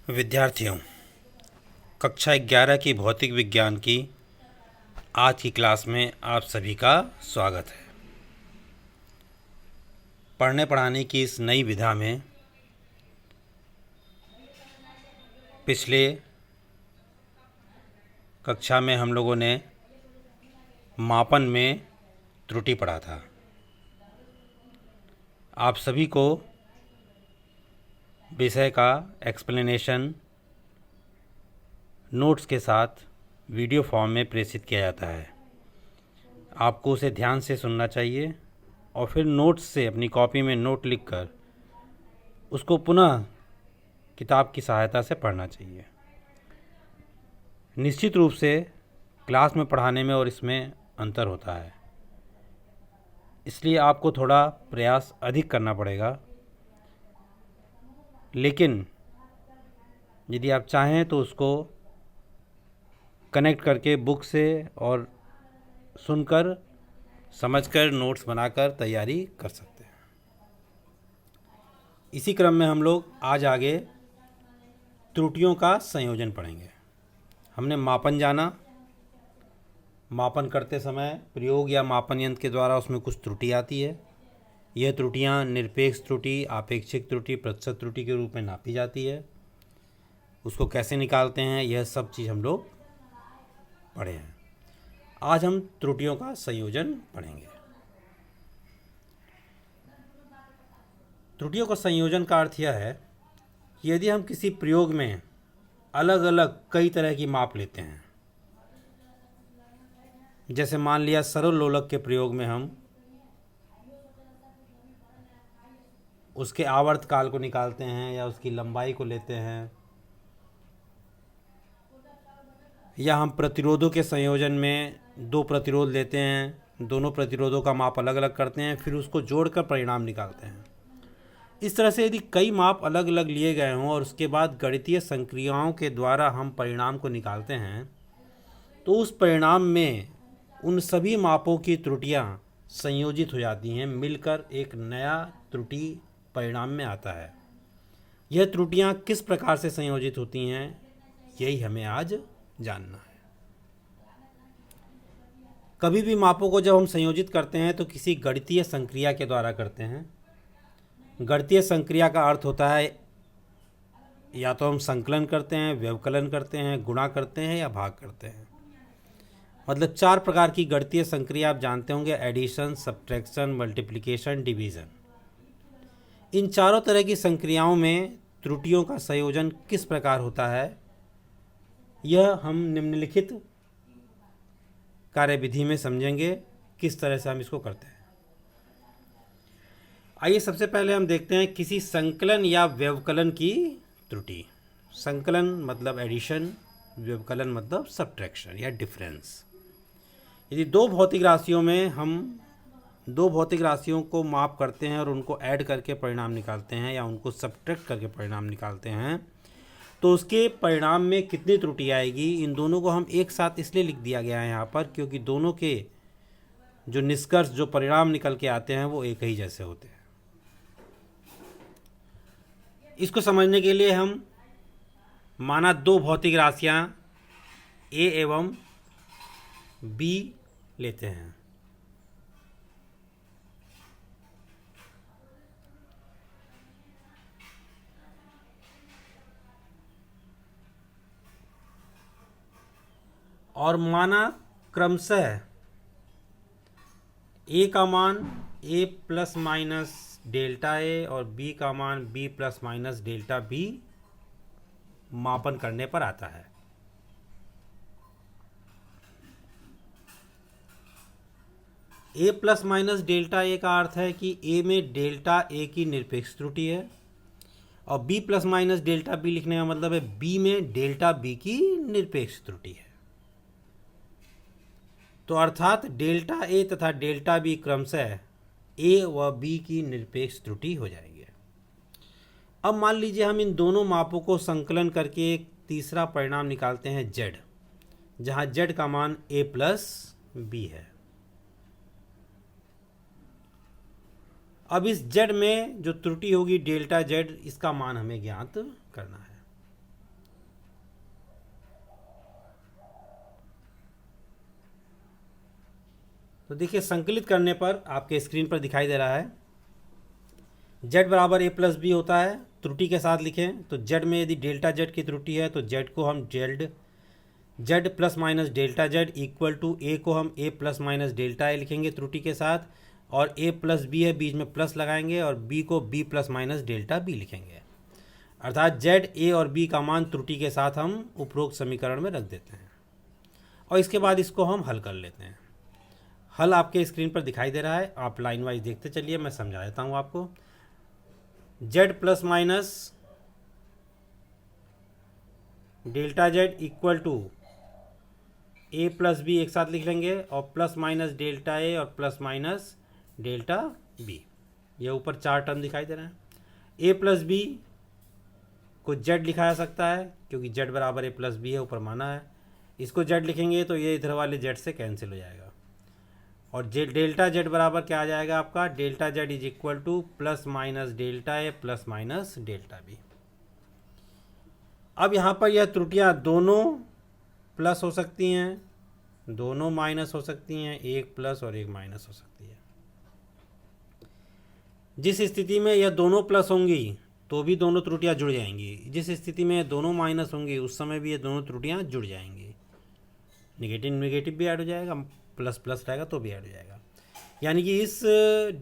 विद्यार्थियों, कक्षा 11 की भौतिक विज्ञान की आज की क्लास में आप सभी का स्वागत है। पढ़ने पढ़ाने की इस नई विधा में पिछले कक्षा में हम लोगों ने मापन में त्रुटि पढ़ा था। आप सभी को विषय का एक्सप्लेनेशन नोट्स के साथ वीडियो फॉर्म में प्रेषित किया जाता है। आपको उसे ध्यान से सुनना चाहिए और फिर नोट्स से अपनी कॉपी में नोट लिखकर उसको पुनः किताब की सहायता से पढ़ना चाहिए। निश्चित रूप से क्लास में पढ़ाने में और इसमें अंतर होता है, इसलिए आपको थोड़ा प्रयास अधिक करना पड़ेगा। लेकिन यदि आप चाहें तो उसको कनेक्ट करके बुक से और सुनकर समझकर नोट्स बनाकर तैयारी कर सकते हैं। इसी क्रम में हम लोग आज आगे त्रुटियों का संयोजन पढ़ेंगे। हमने मापन जाना, मापन करते समय प्रयोग या मापन यंत्र के द्वारा उसमें कुछ त्रुटि आती है। यह त्रुटियां निरपेक्ष त्रुटि, आपेक्षिक त्रुटि, प्रतिशत त्रुटि के रूप में नापी जाती है। उसको कैसे निकालते हैं, यह सब चीज़ हम लोग पढ़े हैं। आज हम त्रुटियों का संयोजन पढ़ेंगे। त्रुटियों का संयोजन का अर्थ यह है कि यदि हम किसी प्रयोग में अलग अलग कई तरह की माप लेते हैं, जैसे मान लिया सरल लोलक के प्रयोग में हम उसके आवर्त काल को निकालते हैं या उसकी लंबाई को लेते हैं, या हम प्रतिरोधों के संयोजन में दो प्रतिरोध लेते हैं, दोनों प्रतिरोधों का माप अलग अलग करते हैं, फिर उसको जोड़कर परिणाम निकालते हैं। इस तरह से यदि कई माप अलग अलग लिए गए हों और उसके बाद गणितीय संक्रियाओं के द्वारा हम परिणाम को निकालते हैं, तो उस परिणाम में उन सभी मापों की त्रुटियां संयोजित हो जाती हैं, मिलकर एक नया त्रुटि परिणाम में आता है। यह त्रुटियां किस प्रकार से संयोजित होती हैं, यही हमें आज जानना है। कभी भी मापों को जब हम संयोजित करते हैं तो किसी गणितीय संक्रिया के द्वारा करते हैं। गणितीय संक्रिया का अर्थ होता है या तो हम संकलन करते हैं, व्यवकलन करते हैं, गुणा करते हैं या भाग करते हैं। मतलब 4 प्रकार की गणितीय संक्रिया आप जानते होंगे: एडिशन, सब्ट्रैक्शन, मल्टीप्लिकेशन, डिवीज़न। इन चारों तरह की संक्रियाओं में त्रुटियों का संयोजन किस प्रकार होता है, यह हम निम्नलिखित कार्यविधि में समझेंगे किस तरह से हम इसको करते हैं। आइए सबसे पहले हम देखते हैं किसी संकलन या व्यवकलन की त्रुटि। संकलन मतलब एडिशन, व्यवकलन मतलब सब्ट्रैक्शन या डिफरेंस। यदि दो भौतिक राशियों में हम दो भौतिक राशियों को माप करते हैं और उनको ऐड करके परिणाम निकालते हैं या उनको सब्ट्रैक्ट करके परिणाम निकालते हैं, तो उसके परिणाम में कितनी त्रुटि आएगी, इन दोनों को हम एक साथ इसलिए लिख दिया गया है यहाँ पर क्योंकि दोनों के जो निष्कर्ष, जो परिणाम निकल के आते हैं वो एक ही जैसे होते हैं। इसको समझने के लिए हम माना दो भौतिक राशियाँ ए एवं बी लेते हैं। और माना क्रमशः ए का मान A plus minus delta A और बी का मान B plus minus delta B मापन करने पर आता है। A plus minus delta A का अर्थ है कि ए में डेल्टा ए की निरपेक्ष त्रुटि है और B plus minus delta B लिखने का मतलब है बी में डेल्टा बी की निरपेक्ष त्रुटि है। तो अर्थात डेल्टा ए तथा डेल्टा बी क्रमशः ए व बी की निरपेक्ष त्रुटि हो जाएगी। अब मान लीजिए हम इन दोनों मापों को संकलन करके एक तीसरा परिणाम निकालते हैं जेड, जहाँ जेड का मान ए प्लस बी है। अब इस जेड में जो त्रुटि होगी डेल्टा जेड, इसका मान हमें ज्ञात करना है। तो देखिए संकलित करने पर आपके स्क्रीन पर दिखाई दे रहा है z बराबर a प्लस बी होता है। त्रुटि के साथ लिखें तो z में यदि डेल्टा z की त्रुटि है तो z को हम z plus minus delta z equal to a को हम a plus minus delta a लिखेंगे त्रुटि के साथ, और a प्लस बी है बीच में प्लस लगाएंगे और b को b plus minus delta b लिखेंगे। अर्थात z, a और b का मान त्रुटि के साथ हम उपरोक्त समीकरण में रख देते हैं और इसके बाद इसको हम हल कर लेते हैं। हल आपके स्क्रीन पर दिखाई दे रहा है, आप लाइन वाइज देखते चलिए, मैं समझा देता हूँ आपको। z plus minus delta z equal to a plus B एक साथ लिख लेंगे और प्लस माइनस डेल्टा a और प्लस माइनस डेल्टा b, ये ऊपर चार टर्म दिखाई दे रहे हैं। a प्लस बी को z लिखा जा सकता है क्योंकि z बराबर a प्लस बी है, ऊपर माना है। इसको z लिखेंगे तो ये इधर वाले z से कैंसिल हो जाएगा और डेल्टा z बराबर क्या आ जाएगा आपका, delta z is equal to plus minus delta a plus minus delta b। अब यहाँ पर यह त्रुटियाँ दोनों प्लस हो सकती हैं, दोनों माइनस हो सकती हैं, एक प्लस और एक माइनस हो सकती है। जिस स्थिति में यह दोनों प्लस होंगी तो भी दोनों त्रुटियाँ जुड़ जाएंगी, जिस स्थिति में दोनों माइनस होंगी उस समय भी ये दोनों त्रुटियाँ जुड़ जाएंगी। नेगेटिव नेगेटिव भी ऐड हो जाएगा, प्लस प्लस रहेगा तो भी ऐड हो जाएगा। यानी कि इस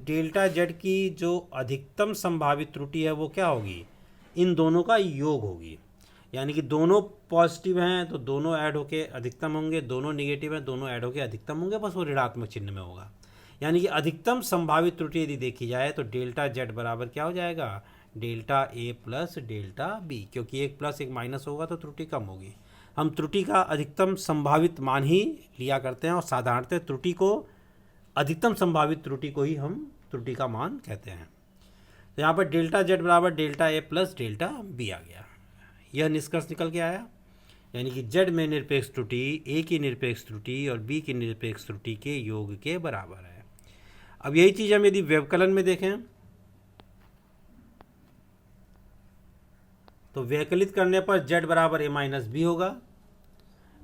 डेल्टा z की जो अधिकतम संभावित त्रुटि है वो क्या होगी, इन दोनों का योग होगी। यानी कि दोनों पॉजिटिव हैं तो दोनों ऐड होके अधिकतम होंगे, दोनों नेगेटिव हैं दोनों ऐड होके अधिकतम होंगे, बस वो ऋणात्मक चिन्ह में होगा। यानी कि अधिकतम संभावित त्रुटि यदि देखी जाए तो डेल्टा z बराबर क्या हो जाएगा, delta a plus delta b, क्योंकि एक प्लस एक माइनस होगा तो त्रुटि कम होगी। हम त्रुटि का अधिकतम संभावित मान ही लिया करते हैं और साधारणतः त्रुटि को, अधिकतम संभावित त्रुटि को ही हम त्रुटि का मान कहते हैं। तो यहाँ पर डेल्टा z बराबर delta a plus delta b आ गया। यह निष्कर्ष निकल के आया, यानी कि z में निरपेक्ष त्रुटि a की निरपेक्ष त्रुटि और b की निरपेक्ष त्रुटि के योग के बराबर है। अब यही चीज़ हम यदि व्यवकलन में देखें तो व्यवकलित करने पर z बराबर a माइनस बी होगा।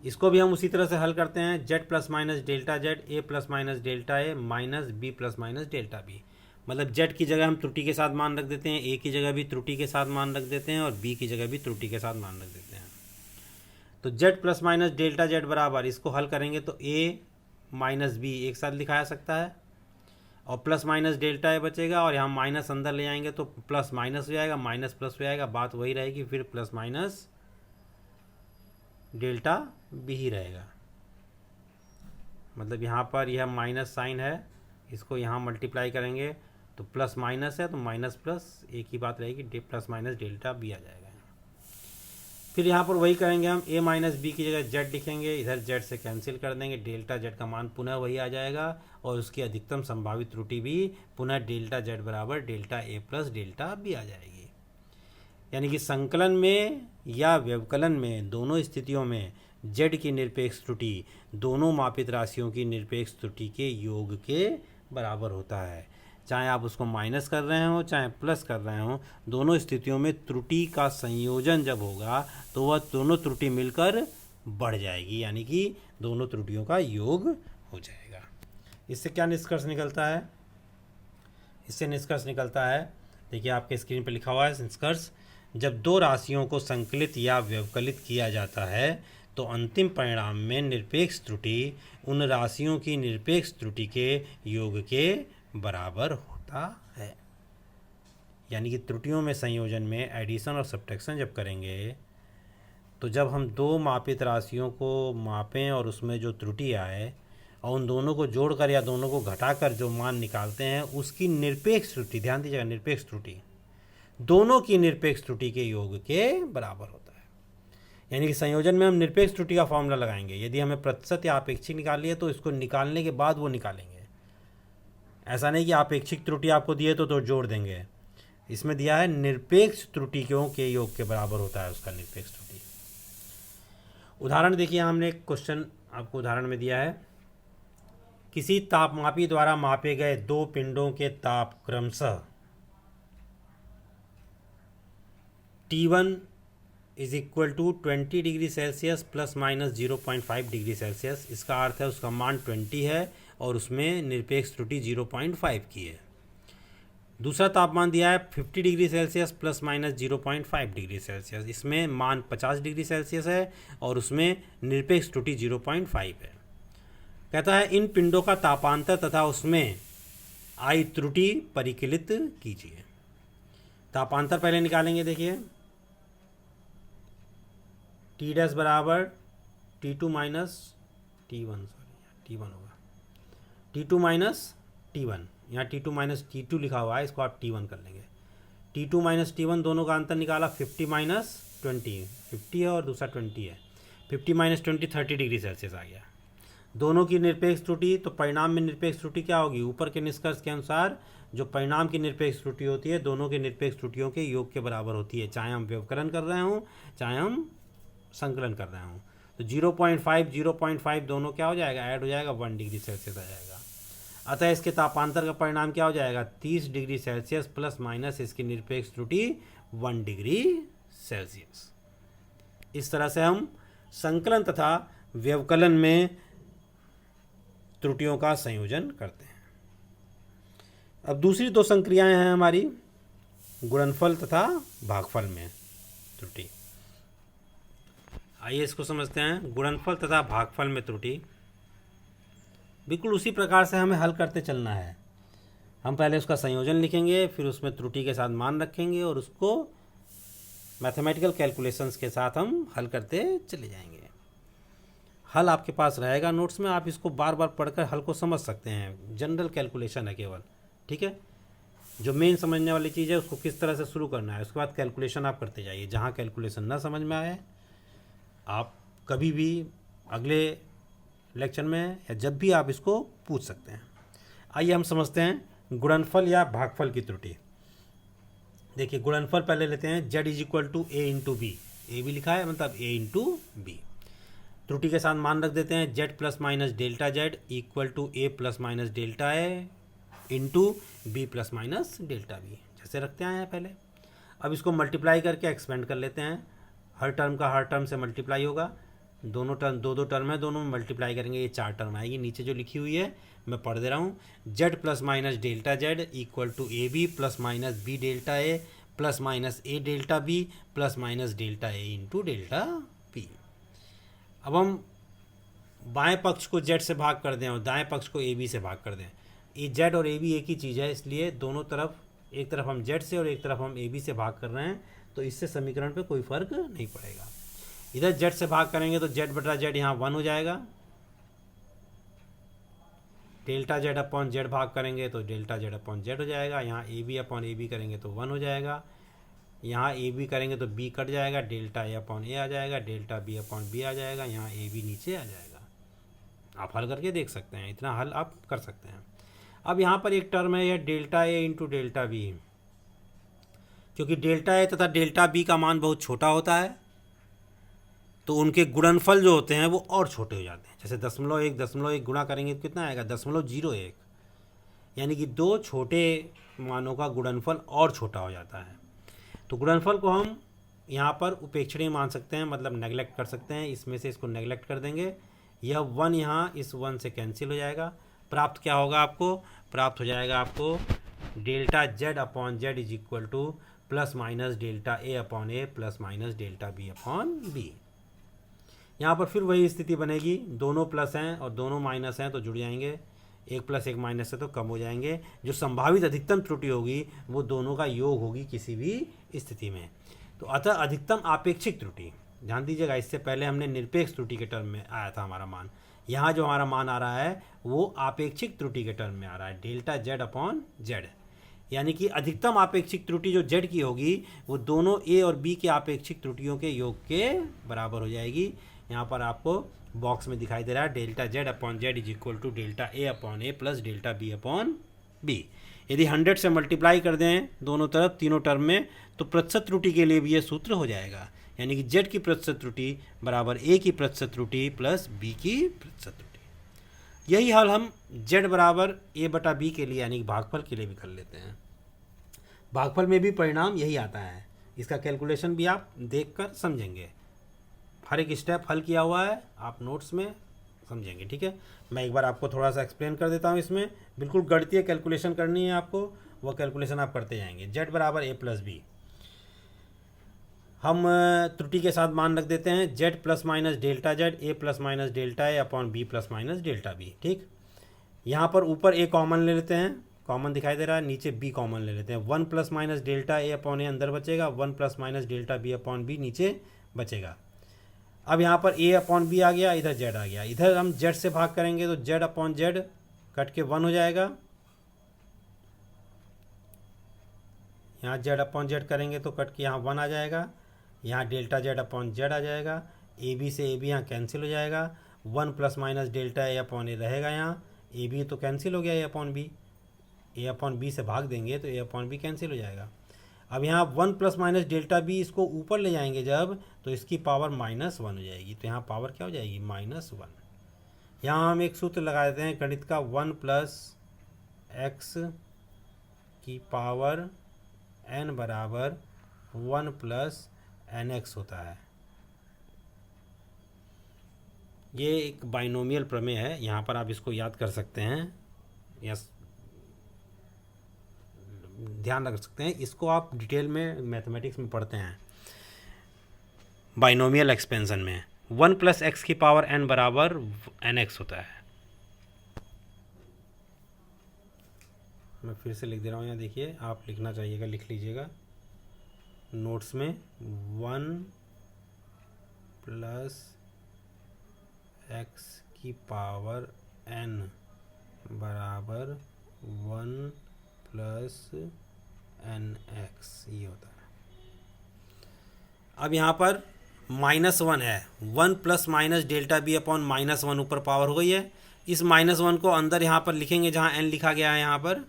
इसको भी हम उसी तरह से हल करते हैं, z plus minus delta z, a plus minus delta a minus b plus minus delta b। मतलब z की जगह हम त्रुटि के साथ मान रख देते हैं, a की जगह भी त्रुटि के साथ मान रख देते हैं और b की जगह भी त्रुटि के साथ मान रख देते हैं। तो z plus minus delta z बराबर, इसको हल करेंगे तो a माइनस b एक साथ लिखा जा सकता है और प्लस माइनस डेल्टा a बचेगा और यहाँ माइनस अंदर ले आएंगे तो प्लस माइनस हो जाएगा, माइनस प्लस हो जाएगा, बात वही रहेगी, फिर प्लस माइनस डेल्टा बी ही रहेगा। मतलब यहाँ पर यह माइनस साइन है, इसको यहाँ मल्टीप्लाई करेंगे तो प्लस माइनस है तो माइनस प्लस एक ही बात रहेगी, प्लस माइनस डेल्टा बी आ जाएगा। फिर यहाँ पर वही करेंगे हम, a माइनस बी की जगह z लिखेंगे, इधर z से कैंसिल कर देंगे, डेल्टा z का मान पुनः वही आ जाएगा और उसकी अधिकतम संभावित त्रुटि भी पुनः डेल्टा z बराबर delta a plus delta b आ जाएगी। यानी कि संकलन में या व्यवकलन में दोनों स्थितियों में z की निरपेक्ष त्रुटि दोनों मापित राशियों की निरपेक्ष त्रुटि के योग के बराबर होता है। चाहे आप उसको माइनस कर रहे हो चाहे प्लस कर रहे हो, दोनों स्थितियों में त्रुटि का संयोजन जब होगा तो वह दोनों त्रुटि मिलकर बढ़ जाएगी, यानी कि दोनों त्रुटियों का योग हो जाएगा। इससे क्या निष्कर्ष निकलता है, इससे निष्कर्ष निकलता है, देखिए आपके स्क्रीन पर लिखा हुआ है निष्कर्ष, जब दो राशियों को संकलित या व्यवकलित किया जाता है तो अंतिम परिणाम में निरपेक्ष त्रुटि उन राशियों की निरपेक्ष त्रुटि के योग के बराबर होता है। यानी कि त्रुटियों में संयोजन में एडिशन और सब्ट्रैक्शन जब करेंगे तो जब हम दो मापित राशियों को मापें और उसमें जो त्रुटि आए और उन दोनों को जोड़कर या दोनों को घटाकर जो मान निकालते हैं उसकी निरपेक्ष त्रुटि, ध्यान दीजिएगा, निरपेक्ष त्रुटि दोनों की निरपेक्ष त्रुटि के योग के बराबर होता है। यानी कि संयोजन में हम निरपेक्ष त्रुटि का फॉर्मूला लगाएंगे, यदि हमें प्रतिशत या अपेक्षिक निकालनी है तो इसको निकालने के बाद वो निकालेंगे। ऐसा नहीं कि अपेक्षिक त्रुटि आपको दिए तो जोड़ देंगे, इसमें दिया है निरपेक्ष त्रुटियों के योग के बराबर होता है उसका निरपेक्ष त्रुटि। उदाहरण देखिए, हमने एक क्वेश्चन आपको उदाहरण में दिया है, किसी तापमापी द्वारा मापे गए दो पिंडों के ताप क्रमशः T1 is equal to 20 degree Celsius plus minus 0.5 degree Celsius. इसका अर्थ है उसका मान 20 है और उसमें निरपेक्ष त्रुटि 0.5 की है। दूसरा तापमान दिया है 50 degree Celsius plus minus 0.5 degree Celsius, इसमें मान 50 डिग्री सेल्सियस है और उसमें निरपेक्ष त्रुटि 0.5 है। कहता है इन पिंडों का तापांतर तथा उसमें आई त्रुटि परिकलित कीजिए। तापांतर पहले निकालेंगे, देखिए टी डैश बराबर T2 माइनस T1, T1 होगा T2 माइनस T1, यहाँ T2 माइनस T2 लिखा हुआ है, इसको आप T1 कर लेंगे। T2 माइनस T1 दोनों का अंतर निकाला 50 माइनस 20, 50 है और दूसरा 20 है। 50 माइनस 20 30 डिग्री सेल्सियस आ गया। दोनों की निरपेक्ष त्रुटि, तो परिणाम में निरपेक्ष त्रुटि क्या होगी? ऊपर के निष्कर्ष के अनुसार जो परिणाम की निरपेक्ष त्रुटि होती है दोनों के निरपेक्ष त्रुटियों के योग के बराबर होती है, चाहे हम व्यवकलन कर रहे हों चाहे हम संकलन कर रहे हों। तो 0.5 दोनों क्या हो जाएगा? ऐड हो जाएगा, 1 डिग्री सेल्सियस आ जाएगा। अतः इसके तापांतर का परिणाम क्या हो जाएगा? 30 डिग्री सेल्सियस प्लस माइनस इसकी निरपेक्ष त्रुटि 1 डिग्री सेल्सियस। इस तरह से हम संकलन तथा व्यवकलन में त्रुटियों का संयोजन करते हैं। अब दूसरी दो संक्रियाएं हैं हमारी गुणनफल तथा भागफल में त्रुटि। आइए इसको समझते हैं। गुणनफल तथा भागफल में त्रुटि बिल्कुल उसी प्रकार से हमें हल करते चलना है। हम पहले उसका संयोजन लिखेंगे, फिर उसमें त्रुटि के साथ मान रखेंगे और उसको मैथमेटिकल कैलकुलेशंस के साथ हम हल करते चले जाएंगे। हल आपके पास रहेगा नोट्स में, आप इसको बार बार पढ़कर हल को समझ सकते हैं। जनरल कैलकुलेशन है केवल, ठीक है। जो मेन समझने वाली चीज़ है उसको किस तरह से शुरू करना है, उसके बाद कैलकुलेशन आप करते जाइए। जहाँ कैलकुलेशन ना समझ में आए आप कभी भी अगले लेक्चर में या जब भी आप इसको पूछ सकते हैं। आइए हम समझते हैं गुणनफल या भागफल की त्रुटि। देखिए गुणनफल पहले लेते हैं, z is equal to A into B. A भी लिखा है मतलब ए इंटू बी। त्रुटि के साथ मान रख देते हैं z plus minus delta z equal to A plus minus delta A into B plus minus delta B, जैसे रखते आए हैं पहले। अब इसको मल्टीप्लाई करके एक्सपेंड कर लेते हैं। हर टर्म का हर टर्म से मल्टीप्लाई होगा। दोनों टर्म दो टर्म है, दोनों में मल्टीप्लाई करेंगे, ये 4 टर्म आएगी। नीचे जो लिखी हुई है मैं पढ़ दे रहा हूँ, z plus minus delta z equal to A B plus minus B delta A plus minus A delta B plus minus delta A into delta B. अब हम बाएं पक्ष को z से भाग कर दें और दाएं पक्ष को ए बी से भाग कर दें। ये z और ए बी एक ही चीज़ है, इसलिए दोनों तरफ, एक तरफ हम z से और एक तरफ हम ए बी से भाग कर रहे हैं, तो इससे समीकरण पे कोई फर्क नहीं पड़ेगा। इधर z से भाग करेंगे तो z बटा z यहाँ 1 हो जाएगा। डेल्टा z अपॉन z भाग करेंगे तो डेल्टा z अपॉन z हो जाएगा। यहाँ A B upon A B करेंगे तो 1 हो जाएगा। यहाँ ए बी करेंगे तो b कट जाएगा, डेल्टा ए अपॉन ए आ जाएगा, डेल्टा बी अपॉन बी आ जाएगा, यहाँ ए बी नीचे आ जाएगा। आप हल करके देख सकते हैं, इतना हल आप कर सकते हैं। अब यहाँ पर एक टर्म है, यह delta A into delta B. क्योंकि डेल्टा ए तथा डेल्टा बी का मान बहुत छोटा होता है तो उनके गुणनफल जो होते हैं वो और छोटे हो जाते हैं। जैसे 0.1 गुणा करेंगे तो कितना आएगा? 0.01, यानी कि दो छोटे मानों का गुणनफल और छोटा हो जाता है। तो गुणनफल को हम यहाँ पर उपेक्षणीय मान सकते हैं, मतलब नेगलेक्ट कर सकते हैं। इसमें से इसको नेगलेक्ट कर देंगे, यह 1 यहाँ इस 1 से कैंसिल हो जाएगा। प्राप्त क्या होगा आपको? प्राप्त हो जाएगा आपको delta z upon z is equal to plus minus delta A upon A plus minus delta B upon B. यहाँ पर फिर वही स्थिति बनेगी, दोनों प्लस हैं और दोनों माइनस हैं तो जुड़ जाएंगे, एक प्लस एक माइनस से तो कम हो जाएंगे। जो संभावित अधिकतम त्रुटि होगी वो दोनों का योग होगी किसी भी स्थिति में। तो अतः अधिकतम आपेक्षिक त्रुटि, ध्यान दीजिएगा, इससे पहले हमने निरपेक्ष त्रुटि के टर्म में आया था हमारा मान। यहाँ जो हमारा मान आ रहा है वो आपेक्षिक त्रुटि के टर्म में आ रहा है, डेल्टा z अपॉन z। यानी कि अधिकतम आपेक्षिक त्रुटि जो z की होगी वो दोनों a और b के आपेक्षिक त्रुटियों के योग के बराबर हो जाएगी। यहाँ पर आपको बॉक्स में दिखाई दे रहा है delta z upon z is equal to delta a upon a plus delta b upon b। यदि 100 से मल्टीप्लाई कर दें दोनों तरफ, तीनों टर्म में, तो प्रतिशत त्रुटि के लिए भी ये सूत्र हो जाएगा। यानी कि z की प्रतिशत त्रुटि बराबर a की प्रतिशत त्रुटि प्लस b की प्रतिशत त्रुटि। यही हाल हम z बराबर a बटा b के लिए यानी कि भागफल के लिए भी कर लेते हैं। भागफल में भी परिणाम यही आता है। इसका कैलकुलेशन भी आप देखकर समझेंगे, हर एक स्टेप हल किया हुआ है, आप नोट्स में समझेंगे। ठीक है, मैं एक बार आपको थोड़ा सा एक्सप्लेन कर देता हूँ। इसमें बिल्कुल गणितीय कैलकुलेशन करनी है आपको, वो कैलकुलेशन आप करते जाएंगे। जेड बराबर ए प्लस बी, हम त्रुटि के साथ मान रख देते हैं Z plus minus delta Z, A plus minus delta A upon B plus minus delta B. ठीक, यहाँ पर ऊपर ए कॉमन ले लेते हैं, कॉमन दिखाई दे रहा है, नीचे बी कॉमन ले लेते हैं। 1 plus minus delta A upon A अंदर बचेगा, 1 plus minus delta B upon B नीचे बचेगा। अब यहाँ पर ए अपॉन बी आ गया, इधर जेड आ गया, इधर हम जेड से भाग करेंगे तो जेड अपॉन जेड कट के 1 हो जाएगा। यहाँ जेड अपॉन जेड करेंगे तो कट के यहाँ 1 आ जाएगा। यहाँ डेल्टा जेड अपॉन जेड आ जाएगा, ए बी से ए बी यहाँ कैंसिल हो जाएगा। 1 plus minus delta A upon ए रहेगा, यहाँ ए बी तो कैंसिल हो गया, ए अपॉन बी, ए अपॉन बी से भाग देंगे तो ए अपॉन बी कैंसिल हो जाएगा। अब यहाँ 1 प्लस माइनस डेल्टा बी, इसको ऊपर ले जाएंगे जब, तो इसकी पावर -1 हो जाएगी, तो यहाँ पावर क्या हो जाएगी -1। यहाँ हम एक सूत्र लगा देते हैं गणित का, 1 प्लस एक्स की पावर n बराबर 1 प्लस एन एक्स होता है। ये एक बाइनोमियल प्रमेय है, यहाँ पर आप इसको याद कर सकते हैं या ध्यान रख सकते हैं। इसको आप डिटेल में मैथमेटिक्स में पढ़ते हैं बाइनोमियल एक्सपेंशन में। 1 प्लस एक्स की पावर n बराबर एन एक्स होता है। मैं फिर से लिख दे रहा हूँ, यहाँ देखिए, आप लिखना चाहिएगा, लिख लीजिएगा नोट्स में। 1 प्लस एक्स की पावर n बराबर 1 प्लस एन एक्स, ये होता है। अब यहाँ पर -1 है, 1 plus minus delta B upon -1 ऊपर पावर हो गई है। इस -1 को अंदर यहाँ पर लिखेंगे जहाँ n लिखा गया है यहाँ पर,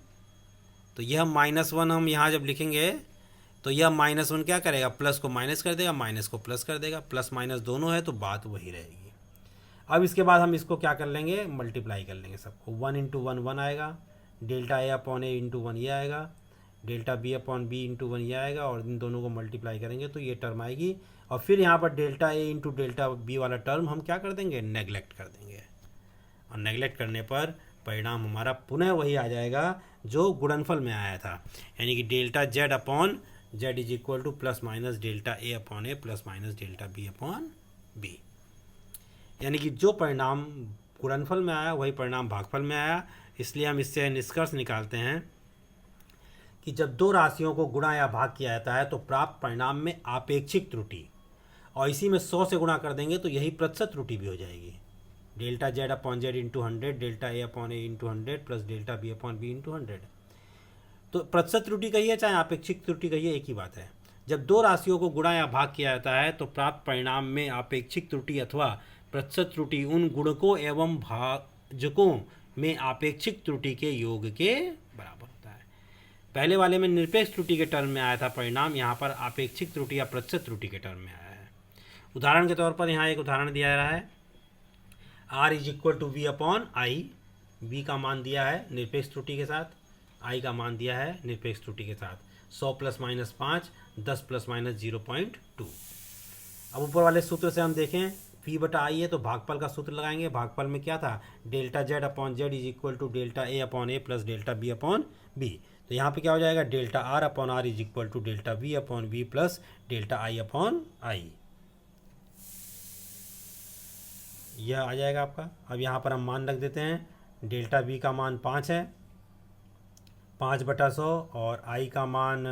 तो यह -1 हम यहाँ जब लिखेंगे तो यह -1 क्या करेगा, प्लस को माइनस कर देगा, माइनस को प्लस कर देगा, प्लस माइनस दोनों है तो बात वही रहेगी। अब इसके बाद हम इसको क्या कर लेंगे, मल्टीप्लाई कर लेंगे सबको। 1 इंटू 1 1 आएगा, delta A upon A into 1 ये आएगा, delta B upon B into 1 ये आएगा, और इन दोनों को मल्टीप्लाई करेंगे तो ये टर्म आएगी। और फिर यहाँ पर delta A into delta B वाला टर्म हम क्या कर देंगे, नेगलेक्ट कर देंगे। और नेगलेक्ट करने पर परिणाम हमारा पुनः वही आ जाएगा जो गुणनफल में आया था, यानी कि delta Z upon Z is equal to plus minus delta A upon A plus minus delta B upon B. यानी कि जो परिणाम गुणनफल में आया वही परिणाम भागफल में आया। इसलिए हम इससे निष्कर्ष निकालते हैं कि जब दो राशियों को गुणा या भाग किया जाता है तो प्राप्त परिणाम में आपेक्षिक त्रुटि, और इसी में 100 से गुणा कर देंगे तो यही प्रतिशत त्रुटि भी हो जाएगी। Delta Z upon Z into 100, delta A upon A into 100 plus delta B upon B into 100। तो प्रतिशत त्रुटि कहिए चाहे आपेक्षिक त्रुटि कहिए, एक ही बात है। जब दो राशियों को गुणा या भाग किया जाता है तो प्राप्त परिणाम में आपेक्षिक त्रुटि अथवा प्रतिशत त्रुटि उन गुणकों एवं भाजकों में आपेक्षिक त्रुटि के योग के बराबर होता है। पहले वाले में निरपेक्ष त्रुटि के टर्म में आया था परिणाम, यहाँ पर आपेक्षिक त्रुटि या प्रतिशत त्रुटि के टर्म में आया है। उदाहरण के तौर पर यहाँ एक उदाहरण दिया जा रहा है, r is equal to V upon I. v का मान दिया है निरपेक्ष त्रुटि के साथ, i का मान दिया है निरपेक्ष त्रुटि के साथ। 100 प्लस माइनस 5, 10 प्लस माइनस 0.2। अब ऊपर वाले सूत्र से हम देखें, v बटा आई है तो भागफल का सूत्र लगाएंगे। भागफल में क्या था, delta Z upon Z is equal to delta A upon A plus delta B upon B. तो यहाँ पे क्या हो जाएगा, delta R upon R is equal to delta V upon B plus delta I upon I, यह आ जाएगा आपका। अब यहाँ पर हम मान रख देते हैं, डेल्टा बी का मान 5 है, 5/100, और आई का मान,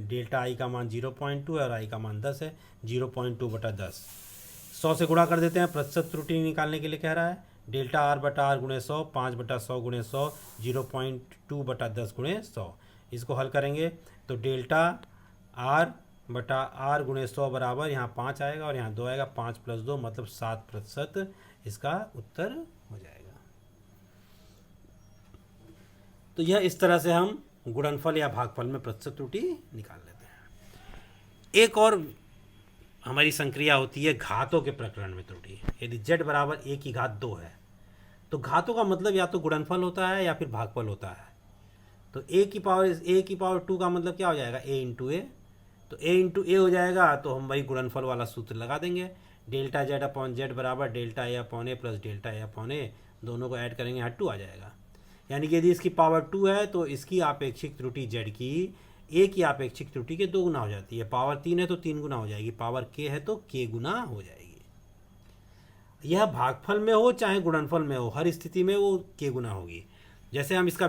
डेल्टा आई का मान 0.2 है और आई का मान 10 है, 0.2/10। 100 से गुणा कर देते हैं, प्रतिशत त्रुटि निकालने के लिए कह रहा है। डेल्टा आर बटा आर गुणे 100, 5/100 गुणे 100, 0.2/10 गुणे 100। इसको हल करेंगे तो डेल्टा आर बटा आर गुणे 100 बराबर, यहाँ 5 आएगा और यहाँ 2 आएगा, 5 + 2 मतलब 7% इसका उत्तर हो जाएगा। तो यह इस तरह से हम गुणनफल या भागफल में प्रतिशत त्रुटि निकाल लेते हैं। एक और हमारी संक्रिया होती है घातों के प्रकरण में त्रुटि। यदि z बराबर a की घात 2 है तो घातों का मतलब या तो गुणनफल होता है या फिर भागफल होता है। तो a की पावर 2 का मतलब क्या हो जाएगा, a इंटू ए। तो a इंटू ए हो जाएगा तो हम वही गुणनफल वाला सूत्र लगा देंगे, डेल्टा जेड अपॉन जेड बराबर delta A upon A plus delta A upon ए, दोनों को ऐड करेंगे यहाँ 2 आ जाएगा। यानी कि यदि इसकी पावर 2 है तो इसकी आपेक्षिक त्रुटि जेड की ए की आपेक्षिक त्रुटि के 2 गुना हो जाती है। पावर 3 है तो 3 गुना हो जाएगी, पावर के है तो के गुना हो जाएगी। यह भागफल में हो चाहे गुणनफल में हो, हर स्थिति में वो के गुना होगी। जैसे हम इसका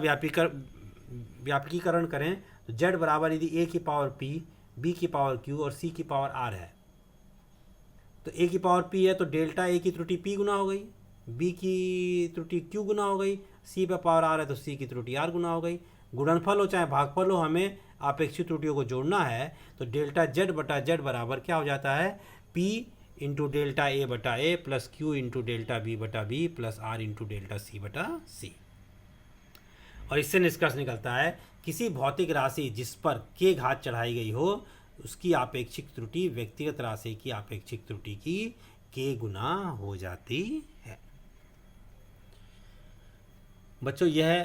व्यापकीकरण करें तो जेड बराबर यदि ए की पावर पी, बी की पावर क्यू और सी की पावर आर है, तो ए की पावर पी है तो डेल्टा ए की त्रुटि पी गुना हो गई, बी की त्रुटि क्यू गुना हो गई, सी पे पावर आर है तो सी की त्रुटि आर गुना हो गई। गुणनफल हो चाहे भागफल हो, हमें आपेक्षिक त्रुटियों को जोड़ना है तो डेल्टा जेड बटा जेड बराबर क्या हो जाता है, पी इंटू डेल्टा ए बटा A plus Q into delta B बटा B plus R into delta C बटा सी। और इससे निष्कर्ष निकलता है किसी भौतिक राशि जिस पर के घात चढ़ाई गई हो उसकी आपेक्षिक त्रुटि व्यक्तिगत राशि की आपेक्षिक त्रुटि की के गुना हो जाती है। बच्चों, यह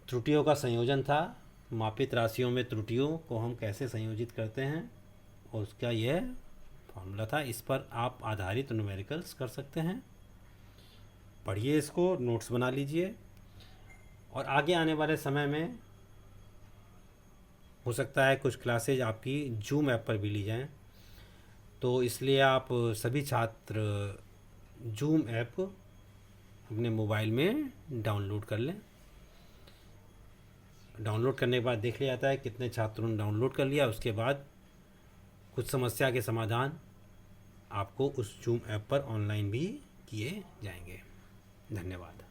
त्रुटियों का संयोजन था। मापित राशियों में त्रुटियों को हम कैसे संयोजित करते हैं और उसका यह फॉर्मूला था। इस पर आप आधारित न्यूमेरिकल्स कर सकते हैं। पढ़िए इसको, नोट्स बना लीजिए और आगे आने वाले समय में हो सकता है कुछ क्लासेज आपकी जूम ऐप पर भी ली जाएं, तो इसलिए आप सभी छात्र जूम ऐप अपने मोबाइल में डाउनलोड कर लें। डाउनलोड करने के बाद देख लिया जाता है कितने छात्रों ने डाउनलोड कर लिया। उसके बाद कुछ समस्या के समाधान आपको उस जूम ऐप पर ऑनलाइन भी किए जाएंगे। धन्यवाद।